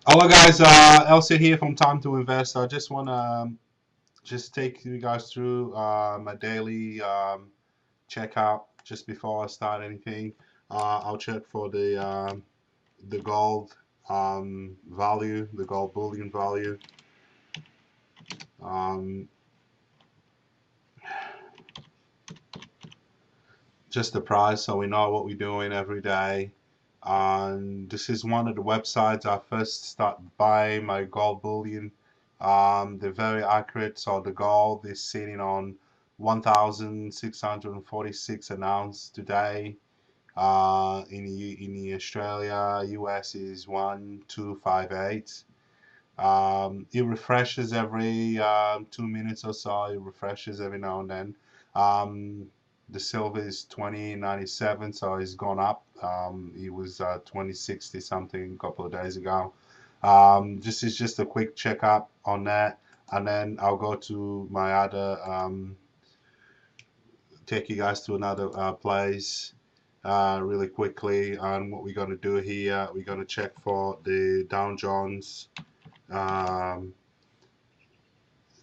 Hello guys, Elsie here from Time to Invest. I just want to just take you guys through my daily checkout just before I start anything. I'll check for the gold value, the gold bullion value, um, just the price, so we know what we're doing every day. And this is one of the websites I first start buying my gold bullion. They're very accurate. So the gold is sitting on 1,646 an ounce today. In the Australia, US is 1,258. It refreshes every 2 minutes or so. It refreshes every now and then. Um, the silver is 2097, so it's gone up. It was 2060 something a couple of days ago. This is just a quick checkup on that, and then I'll go to my other, take you guys to another place really quickly. And what we're going to do here, we're going to check for the Dow Jones. Um,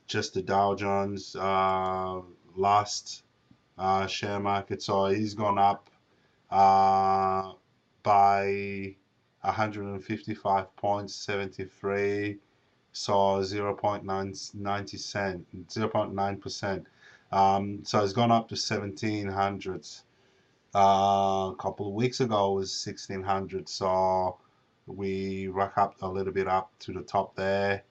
just the Dow Jones last share market. So he's gone up uh, by 155.73, so 0.9%. So it's gone up to 1700. A couple of weeks ago it was 1600. So we rack up a little bit up to the top there.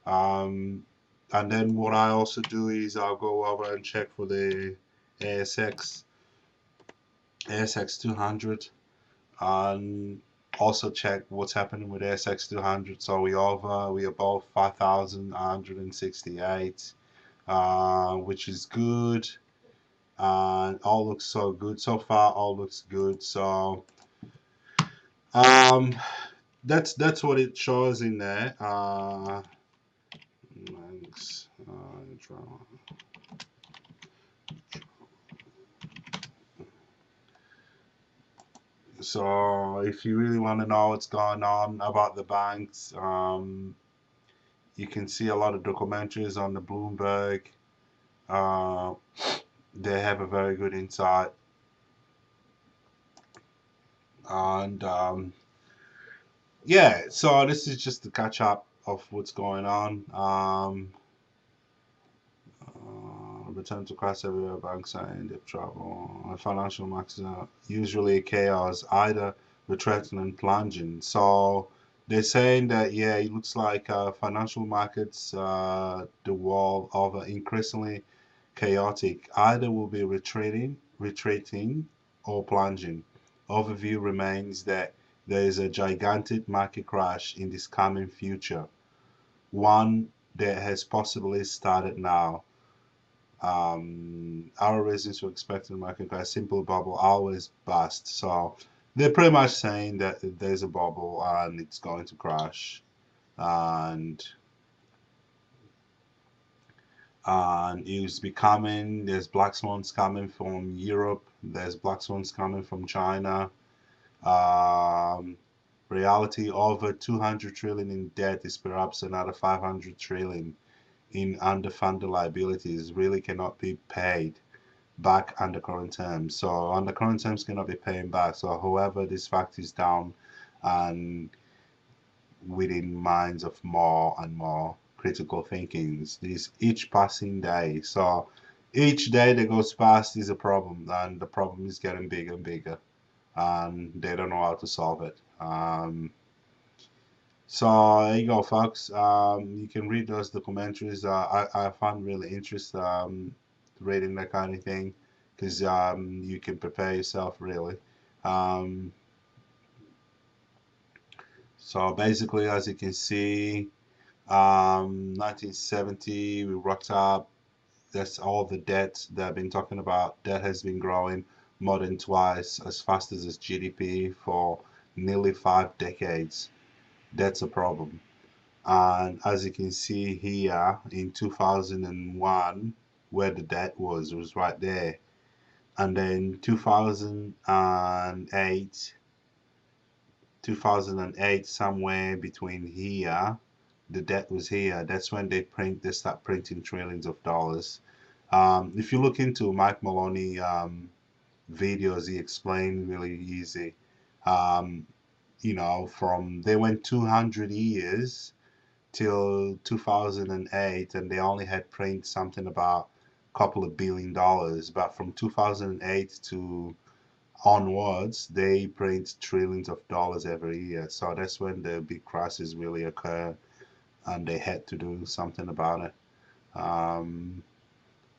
And then what I also do is I'll go over and check for the ASX ASX 200 and also check what's happening with ASX 200. So we above 5,168, which is good. And all looks so good so far. All looks good. So um, that's what it shows in there. Thanks. So if you really want to know what's going on about the banks, you can see a lot of documentaries on the Bloomberg. Uh, they have a very good insight, and yeah. So this is just the catch up of what's going on. Return to class everywhere. Banks are in deep trouble. Financial markets are usually chaos, either retracting and plunging. So they're saying that yeah, it looks like financial markets, the world over increasingly chaotic. Either will be retreating, or plunging. Overview remains that there is a gigantic market crash in this coming future, one that has possibly started now. Our reasons for expecting the market crash, simple bubble always bust. So they're pretty much saying that there's a bubble and it's going to crash. And it's becoming, there's black swans coming from Europe, there's black swans coming from China. Um, Reality, over 200 trillion in debt is perhaps another 500 trillion in underfunded liabilities really cannot be paid back under current terms. So under current terms cannot be paying back. So however this fact is down and within minds of more and more critical thinkings this each passing day. So each day that goes past is a problem, and the problem is getting bigger and bigger, and they don't know how to solve it. So there you go, folks. You can read those documentaries. I find really interest reading that kind of thing because you can prepare yourself really. Um, so basically, as you can see, 1970 we rocked up. That's all the debt that I've been talking about. Debt has been growing more than twice as fast as its GDP for nearly 5 decades. That's a problem. And as you can see here in 2001, where the debt was right there. And then 2008, 2008, somewhere between here, the debt was here. That's when they start printing trillions of dollars. If you look into Mike Maloney videos, he explained really easy. Um, from they went 200 years till 2008, and they only had print something about a couple of $1 billion. But from 2008 to onwards, they print trillions of dollars every year. So that's when the big crisis really occurred, and they had to do something about it. Um,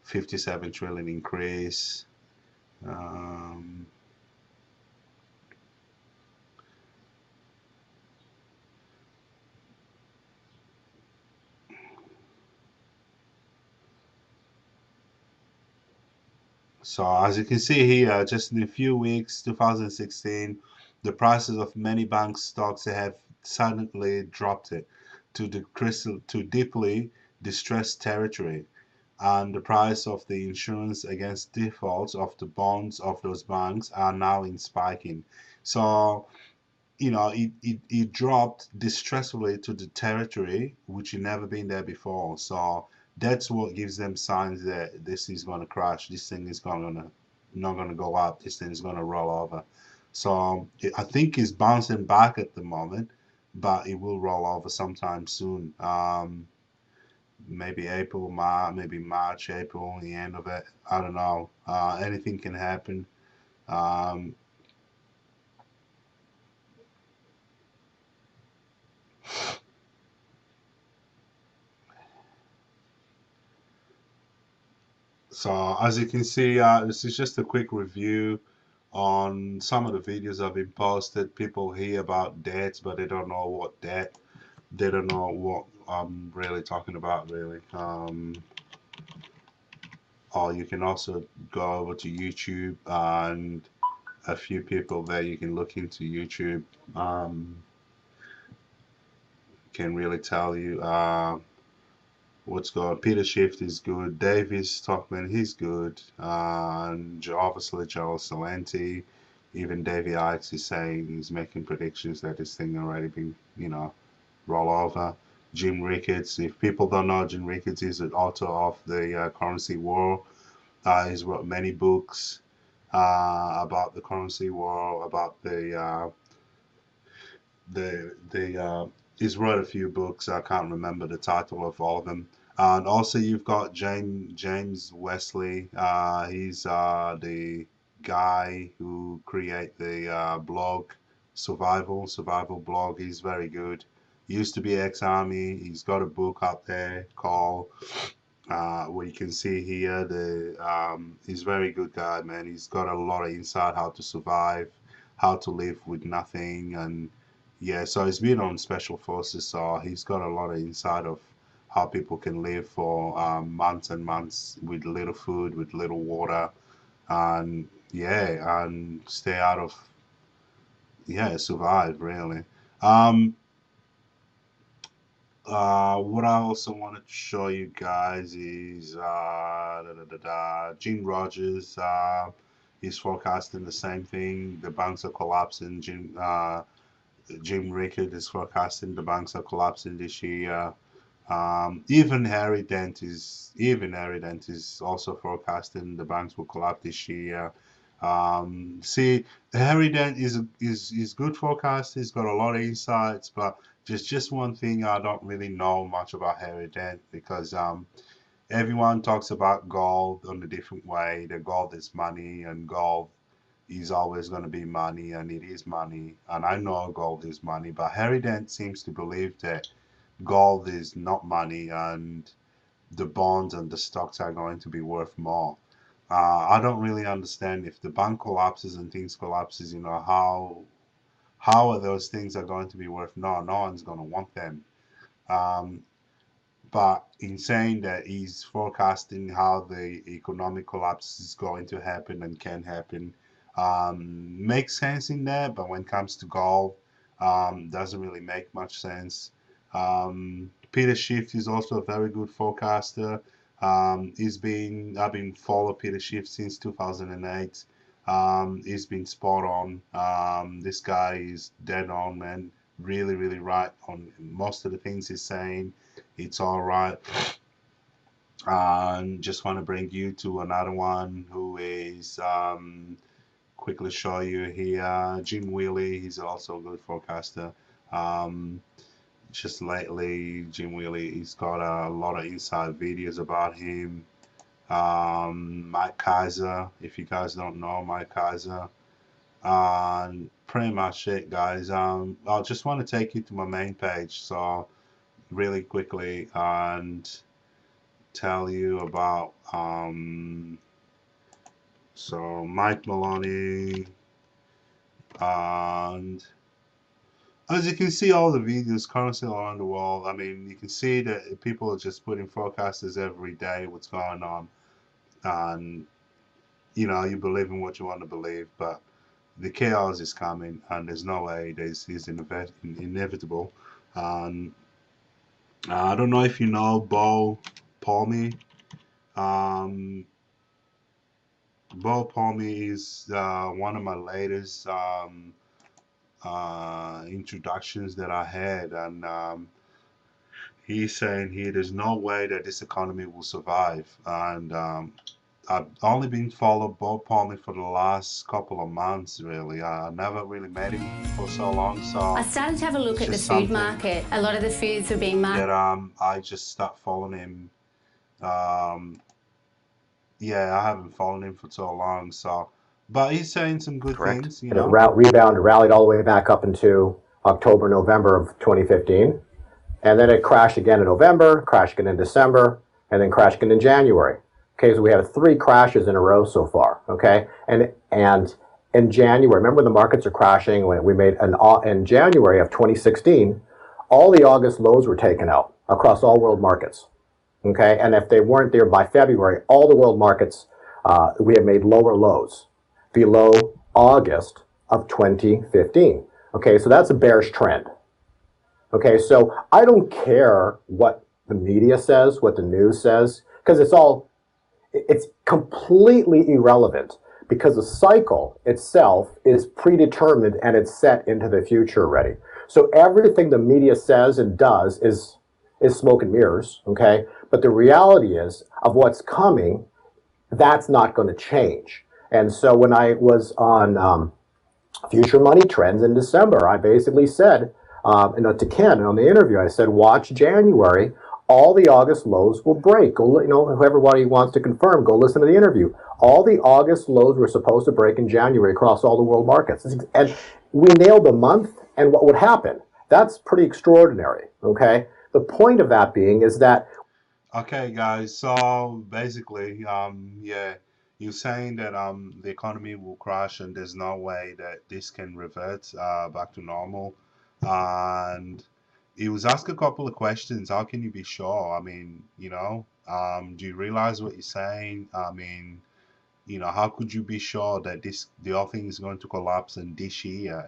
57 trillion increase. Um, So as you can see here, just in a few weeks, 2016, the prices of many bank stocks have suddenly dropped it to deeply distressed territory, and the price of the insurance against defaults of the bonds of those banks are now in spiking. So it dropped distressfully to the territory which had never been there before. So that's what gives them signs that this is going to crash. This thing is going to not going to go up. This thing is going to roll over. So I think it's bouncing back at the moment, but it will roll over sometime soon. Maybe April, March, maybe March, April, the end of it. I don't know. Anything can happen. Um, So as you can see, this is just a quick review on some of the videos I've been posted. People hear about debts, but they don't know what debt. They don't know what I'm really talking about, really. Or you can also go over to YouTube and a few people there. You can look into YouTube. Can really tell you. What's going Peter Schiff is good. Davis Stockman, he's good. And obviously Joel Salenti. Even Davey Ikes is saying he's making predictions that this thing already been, roll over. Jim Ricketts, if people don't know, Jim Ricketts is the author of the Currency War. He's wrote many books about the currency war, about the he's wrote a few books. I can't remember the title of all of them. And also you've got James Wesley. He's the guy who create the blog survival blog. He's very good. He used to be ex-army. He's got a book out there called what you can see here. The he's a very good guy, man. He's got a lot of insight how to survive, how to live with nothing, and yeah. So he's been on special forces, so he's got a lot of insight of how people can live for months and months with little food, with little water, and yeah, and stay out of survive really. Um, what I also wanted to show you guys is Gene Rogers. He's forecasting the same thing. The banks are collapsing. Jim Rickard is forecasting the banks are collapsing this year. Even Harry Dent is also forecasting the banks will collapse this year. See, Harry Dent is good forecast. He's got a lot of insights, but there's just one thing I don't really know much about Harry Dent because everyone talks about gold in a different way. The gold is money, and gold is always going to be money, and it is money. And I know gold is money, but Harry Dent seems to believe that gold is not money, and the bonds and the stocks are going to be worth more. I don't really understand if the bank collapses and things collapses, how are those things are going to be worth? No one's going to want them. Um, but in saying that he's forecasting how the economic collapse is going to happen and can happen, makes sense in there. But when it comes to gold, doesn't really make much sense. Peter Schiff is also a very good forecaster. I've been follow Peter Schiff since 2008. He's been spot on. This guy is dead on, man. Really, really right on most of the things he's saying. It's all right. Just want to bring you to another one who is quickly show you here. Jim Wheely, he's also a good forecaster. Um, just lately, Jim Wheely, he's got a lot of inside videos about him. Mike Kaiser, if you guys don't know Mike Kaiser. Pretty much it, guys. I just want to take you to my main page, so really quickly and tell you about so Mike Maloney, and as you can see all the videos constantly around the world. I mean, you can see that people are just putting forecasters every day, what's going on, and you believe in what you want to believe, but the chaos is coming, and there's no way it's inevitable. And I don't know if you know Bo Palmy. Um, Bo Palmy is one of my latest introductions that I had, and he's saying here there's no way that this economy will survive. And I've only been following Bob Palmer for the last couple of months, really. I never really met him for so long, so I started to have a look at the food market. A lot of the foods were being marketed. That I just stopped following him. Yeah, I haven't followed him for so long, so. But he's saying some good Correct. things, And it rallied all the way back up into October, November of 2015. And then it crashed again in November, crashed again in December, and then crashed again in January. Okay, so we had 3 crashes in a row so far. Okay, and in January, remember when the markets are crashing? When we made in January of 2016, all the August lows were taken out across all world markets. Okay, and if they weren't there by February, all the world markets we had made lower lows below August of 2015. Okay, so that's a bearish trend. Okay, so I don't care what the media says, what the news says, because it's completely irrelevant, because the cycle itself is predetermined and it's set into the future already. So everything the media says and does is smoke and mirrors, okay? But the reality is of what's coming, that's not going to change. And so when I was on Future Money Trends in December, I basically said, to Ken on the interview, I said, watch January. All the August lows will break. Go, whoever wants to confirm, go listen to the interview. All the August lows were supposed to break in January across all the world markets. And we nailed the month and what would happen. That's pretty extraordinary, okay? The point of that being is that. Okay, guys, so basically, yeah, you're saying that the economy will crash and there's no way that this can revert back to normal. And he was asked a couple of questions. How can you be sure? I mean, do you realize what you're saying? I mean, how could you be sure that the whole thing is going to collapse in this year?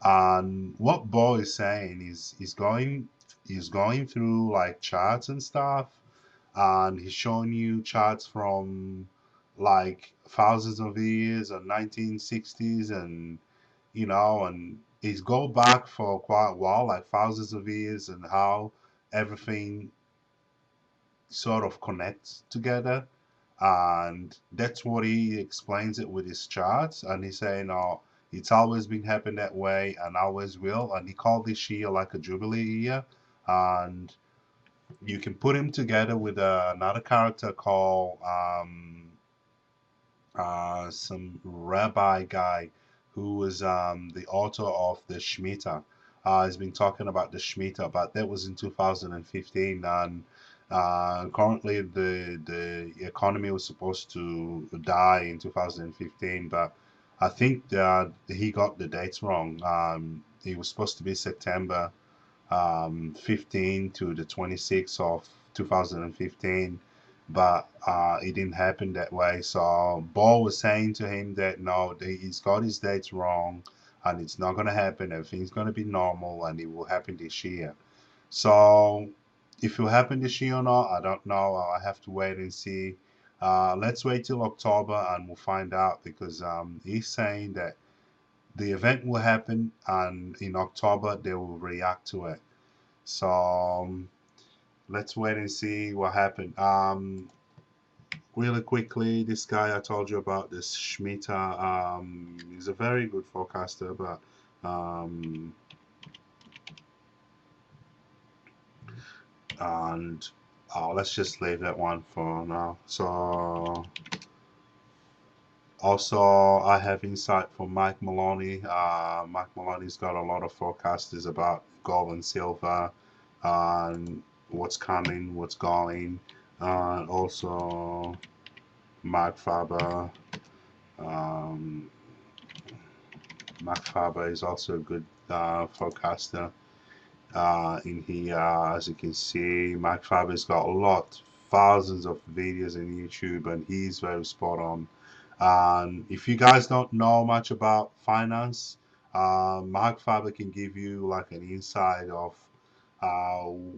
And what Bo is saying is he's going through like charts and stuff, and he's showing you charts from like thousands of years or 1960s, and he's go back for quite a while, like thousands of years, and how everything sort of connects together. And that's what he explains it with his charts. And he's saying, oh, it's always been happening that way and always will. And he called this year like a jubilee year. And you can put him together with another character called some rabbi guy who was the author of the Shemitah. He's been talking about the Shemitah, but that was in 2015, and currently the economy was supposed to die in 2015, but I think that he got the dates wrong. It was supposed to be September 15 to the 26th of 2015, but it didn't happen that way. So Ball was saying to him that no, he's got his dates wrong, and it's not going to happen. Everything's going to be normal, and it will happen this year. So if it will happen this year or not, I don't know. I have to wait and see. Let's wait till October and we'll find out, because he's saying that the event will happen and in October they will react to it. So let's wait and see what happened. Really quickly, this guy I told you about, this Schmitter, he's a very good forecaster, but um, and let's just leave that one for now. So also I have insight from Mike Maloney. Mike Maloney's got a lot of forecasters about gold and silver and what's coming, what's going. Also Mark Faber. Um, Mark Faber is also a good forecaster. In here, as you can see, Mark Faber's got a lot, thousands of videos on YouTube, and he's very spot on. And if you guys don't know much about finance, Mark Faber can give you like an insight of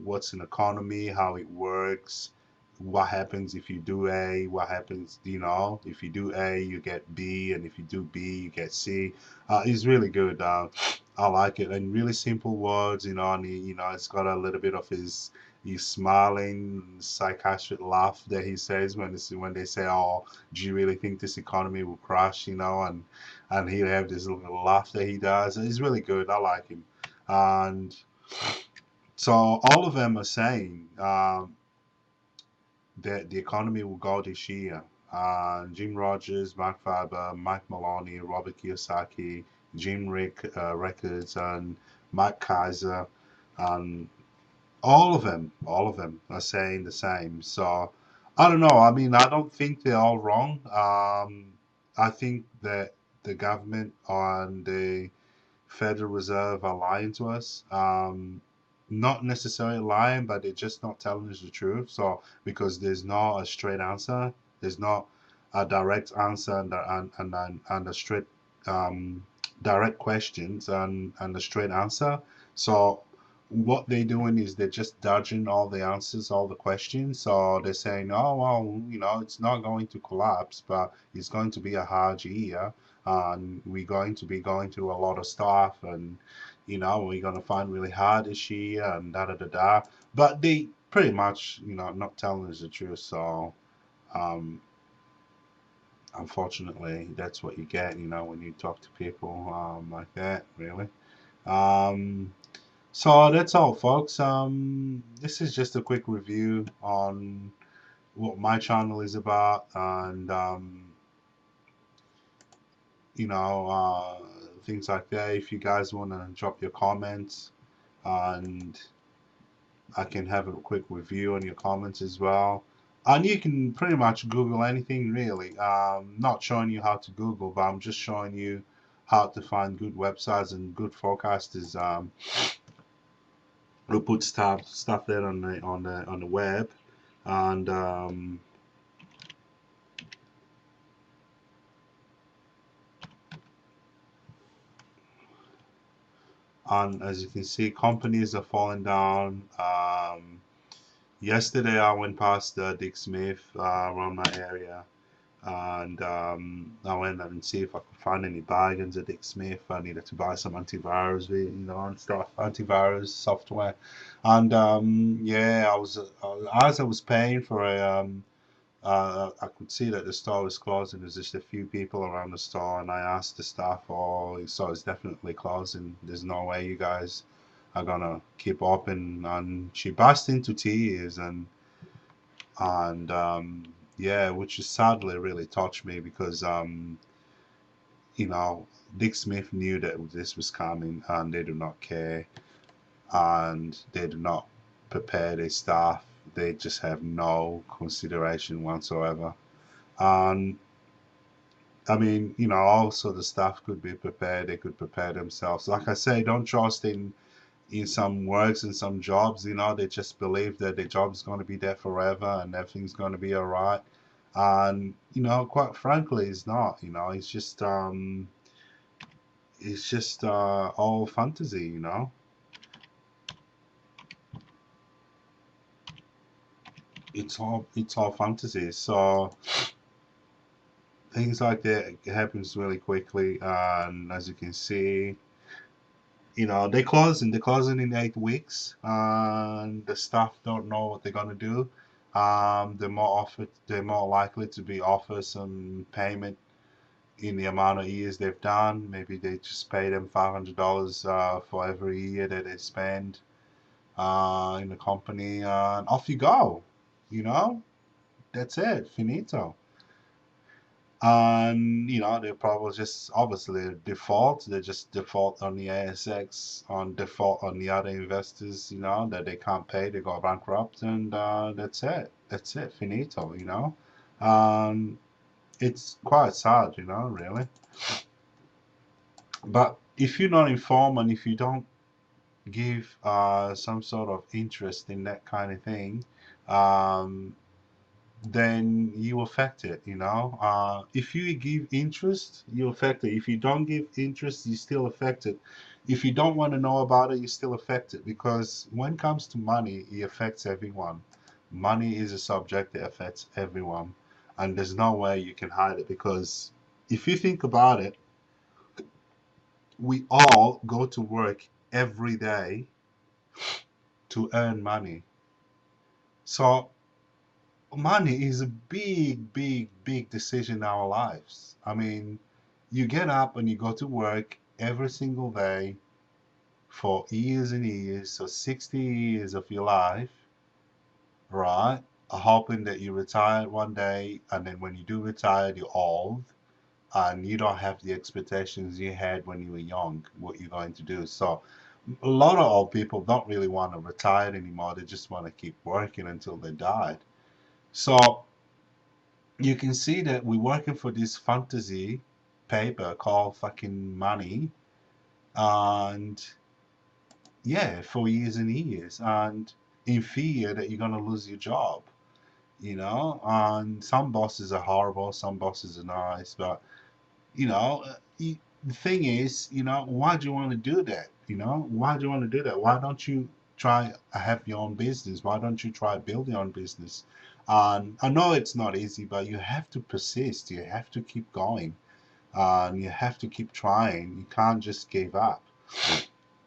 what's an economy, how it works, what happens if you do A, what happens, if you do A, you get B, and if you do B, you get C. It's really good. I like it, and really simple words, and it's got a little bit of his smiling sarcastic laugh that he says when they say, "Oh, do you really think this economy will crash?" And he'll have this little laugh that he does. It's really good. I like him, and so all of them are saying that the economy will go this year. Jim Rogers, Mark Faber, Mike Maloney, Robert Kiyosaki, Jim Records, and Mike Kaiser, and all of them are saying the same. So I don't know. I mean, I don't think they're all wrong. I think that the government and the Federal Reserve are lying to us. Not necessarily lying, but they're just not telling us the truth. So because there's not a straight answer, there's not a direct answer and a straight direct questions and a straight answer. So what they're doing is they're just dodging all the answers, all the questions. So they're saying, oh well, it's not going to collapse, but it's going to be a hard year, and we're going to be going through a lot of stuff, and we're going to find really hard this year, and da da da da. But they pretty much, not telling us the truth. So um, unfortunately, that's what you get, when you talk to people like that, really. Um, so that's all, folks. This is just a quick review on what my channel is about, and things like that. If you guys want to drop your comments, and I can have a quick review on your comments as well. And you can pretty much Google anything, really. Not showing you how to Google, but I'm just showing you how to find good websites and good forecasters. Who put stuff there on the web, and as you can see, companies are falling down. Yesterday I went past Dick Smith around my area, and I went and see if I could find any bargains at Dick Smith. I needed to buy some antivirus, and stuff, antivirus software, and yeah, as I was paying for I could see that the store was closed and there's just a few people around the store, and I asked the staff, "Oh, so it's definitely closing. There's no way you guys are gonna keep open." And she burst into tears, and yeah, which is sadly really touched me, because you know Dick Smith knew that this was coming, and they do not care, and they do not prepare their staff. They just have no consideration whatsoever. And I mean, also the staff could be prepared. They could prepare themselves. Like I say, don't trust in some works and some jobs. They just believe that their job's going to be there forever and everything's going to be all right. And quite frankly, it's not. It's just all fantasy. it's all fantasy. So things like that happens really quickly, and as you can see, they're closing in 8 weeks, and the staff don't know what they're gonna do. They're more likely to be offered some payment in the amount of years they've done. Maybe they just pay them $500 for every year that they spend in the company, and off you go. You know, that's it, finito. And they probably just obviously default. They just default on the ASX, on default on the other investors. That they can't pay. They go bankrupt, and that's it. That's it. Finito. It's quite sad. Really. But if you're not informed and if you don't give some sort of interest in that kind of thing, um, then you affect it. If you give interest, you affect it. If you don't give interest, you still affect it. If you don't want to know about it, you still affect it, because when it comes to money, it affects everyone. Money is a subject that affects everyone, and there's no way you can hide it, because if you think about it, we all go to work every day to earn money. So money is a big, big, big decision in our lives. I mean, you get up and you go to work every single day for years and years, so 60 years of your life, right? Hoping that you retire one day, and then when you do retire, you're old and you don't have the expectations you had when you were young, what you're going to do. So a lot of old people don't really want to retire anymore. They just want to keep working until they die. So you can see that we're working for this fantasy paper called fucking money, and yeah, for years and years, and in fear that you're gonna lose your job. And some bosses are horrible, some bosses are nice, but the thing is, why do you want to do that? Why do you want to do that? Why don't you try have your own business? Why don't you try build your own business? And I know it's not easy, but you have to persist. You have to keep going, and you have to keep trying. You can't just give up.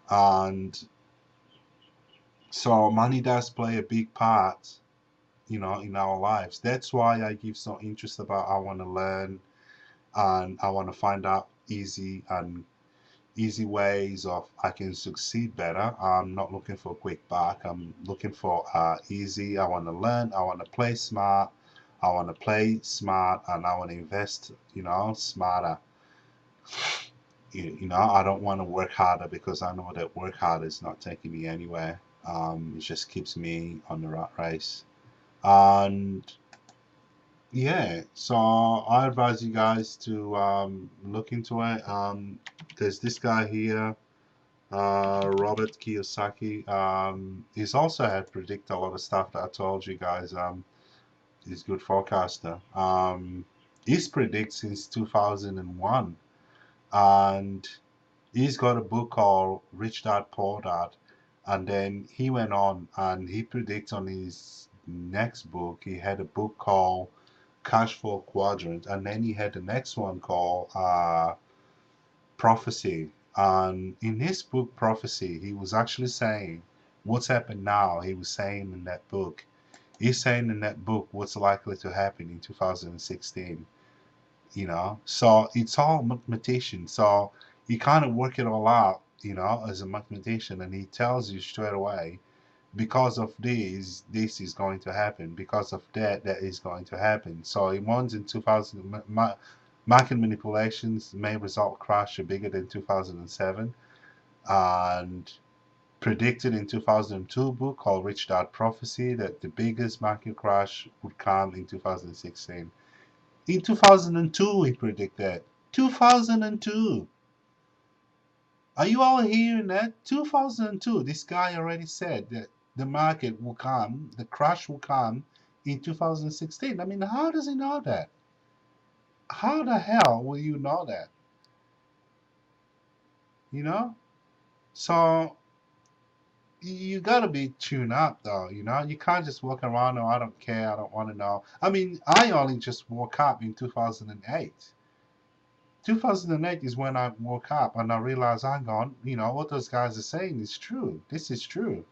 And so money does play a big part, in our lives. That's why I give so interest about. I want to learn, and I want to find out easy ways of I can succeed better. I'm not looking for a quick buck. I'm looking for easy. I want to learn. I want to play smart. I want to play smart, and I want to invest, smarter. I don't want to work harder, because I know that work harder is not taking me anywhere. It just keeps me on the rat race. And yeah, so I advise you guys to look into it. There's this guy here, Robert Kiyosaki. He's also had predict a lot of stuff that I told you guys. He's a good forecaster. He's predict since 2001, and he's got a book called Rich Dad Poor Dad. And then he went on and he predicts on his next book. He had a book called Cash Flow Quadrant, and then he had the next one called Prophecy. And in his book Prophecy, he was actually saying what's happened now. He was saying in that book, he's saying in that book what's likely to happen in 2016. So it's all mathematician. So you kind of work it all out, as a mathematician, and he tells you straight away, because of this is going to happen. Because of that, that is going to happen. So it warns in 2000, market manipulations may result crash bigger than 2007, and predicted in 2002 book called Rich Dad Prophecy that the biggest market crash would come in 2016. In 2002, he predicted. 2002. Are you all hearing that? 2002. This guy already said that the market will come, the crash will come in 2016. I mean, how does he know that? How the hell will you know that? You know? So you gotta be tuned up though, you know. You can't just walk around. Oh, I don't care. I don't want to know. I mean, I only just woke up in 2008. 2008 is when I woke up and I realized, hang on, you know, what those guys are saying is true. This is true.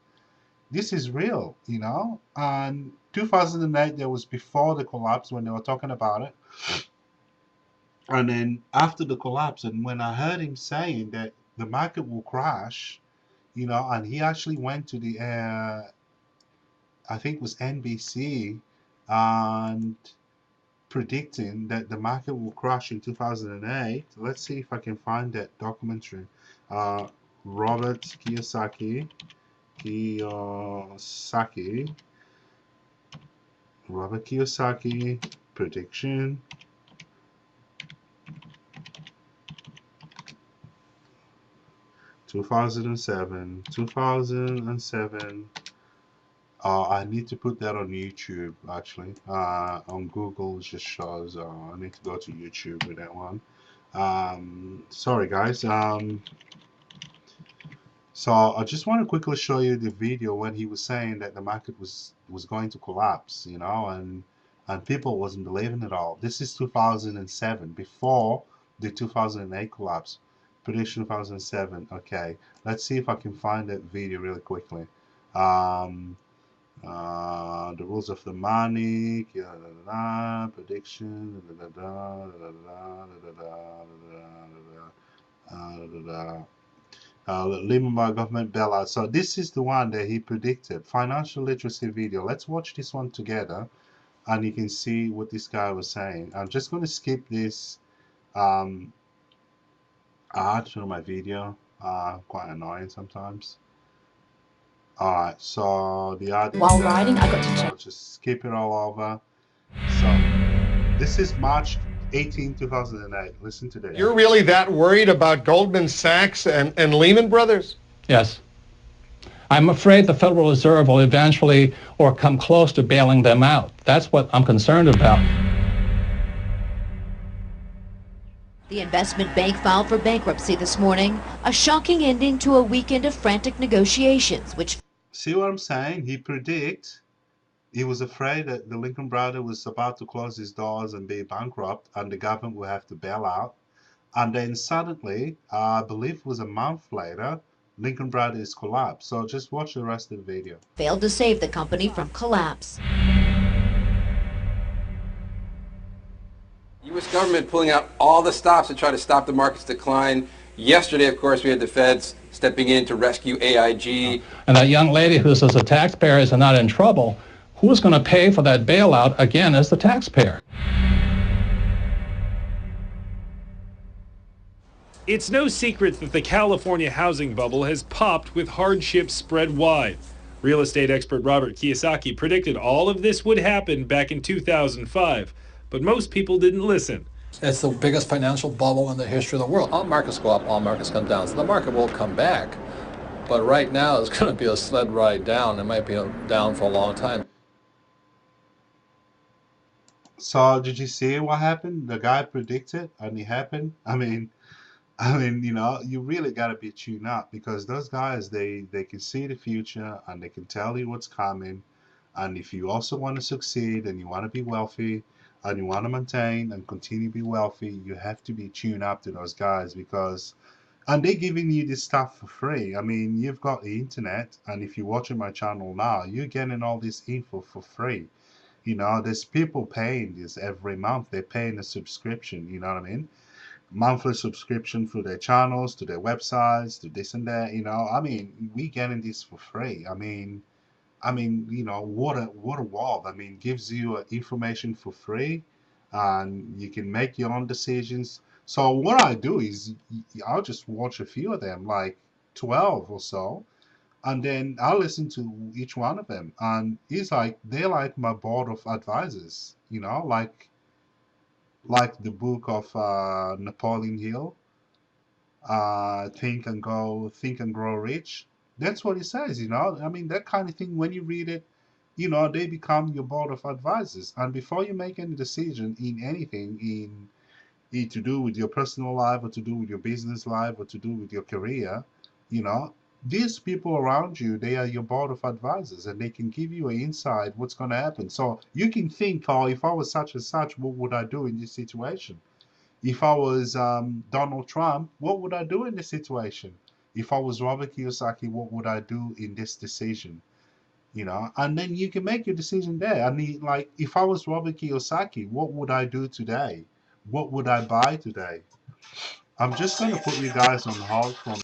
This is real, you know. And 2008, there was before the collapse when they were talking about it, and then after the collapse, and when I heard him saying that the market will crash, you know, and he actually went to the I think it was NBC, and predicting that the market will crash in 2008. Let's see if I can find that documentary. Uh, Robert Kiyosaki, Kiyosaki, Robert Kiyosaki, prediction. 2007. I need to put that on YouTube actually. On Google it just shows. I need to go to YouTube with that one. Sorry guys. So I just want to quickly show you the video when he was saying that the market was going to collapse, you know, and people wasn't believing it all. This is 2007, before the 2008 collapse. Prediction 2007. Okay, let's see if I can find that video really quickly. The rules of the money, prediction, Lehman government bailout. So this is the one that he predicted. Financial literacy video. Let's watch this one together, and you can see what this guy was saying. I'm just going to skip this. I had to show my video. Quite annoying sometimes. Alright, so the ad is While riding, I got to so check. I'll just skip it all over. So this is March 18, 2008. Listen to this. You're really that worried about Goldman Sachs and Lehman Brothers? Yes. I'm afraid the Federal Reserve will eventually or come close to bailing them out. That's what I'm concerned about. The investment bank filed for bankruptcy this morning, a shocking ending to a weekend of frantic negotiations, which... See what I'm saying? He was afraid that the Lincoln Brothers was about to close his doors and be bankrupt, and the government would have to bail out. And then suddenly, I believe it was a month later, Lincoln Brothers collapsed. So just watch the rest of the video. failed to save the company from collapse. U.S. government pulling out all the stops to try to stop the market's decline. Yesterday, of course, we had the feds stepping in to rescue AIG. And that young lady who says the taxpayers are not in trouble, who's going to pay for that bailout again as the taxpayer? It's no secret that the California housing bubble has popped with hardships spread wide. Real estate expert Robert Kiyosaki predicted all of this would happen back in 2005, but most people didn't listen. It's the biggest financial bubble in the history of the world. All markets go up, all markets come down. So the market will come back. But right now it's going to be a sled ride down. It might be down for a long time. So did you see what happened? The guy predicted and it happened. I mean, you know, you really got to be tuned up, because those guys, they can see the future and they can tell you what's coming. And if you also want to succeed and you want to be wealthy and you want to maintain and continue to be wealthy, you have to be tuned up to those guys, because and they're giving you this stuff for free. I mean, you've got the internet, and if you're watching my channel now, you're getting all this info for free. You know, there's people paying this every month. They're paying a subscription, you know what I mean? Monthly subscription for their channels, to their websites, to this and that, you know. I mean, we getting this for free. I mean, you know, what a world. I mean, gives you information for free, and you can make your own decisions. So what I do is I'll just watch a few of them, like 12 or so, and then I'll listen to each one of them. And it's like they're like my board of advisors, you know, like the book of Napoleon Hill, Think and Grow Rich. That's what it says, you know. I mean, that kind of thing, when you read it, you know, they become your board of advisors. And before you make any decision in anything, to do with your personal life, or to do with your business life, or to do with your career, you know, these people around you, they are your board of advisors, and they can give you an insight what's going to happen. So you can think, oh, if I was such and such, what would I do in this situation? If I was Donald Trump, what would I do in this situation? If I was Robert Kiyosaki, what would I do in this decision? You know, and then you can make your decision there. I mean, like, if I was Robert Kiyosaki, what would I do today? What would I buy today? I'm just going to put you guys on hold for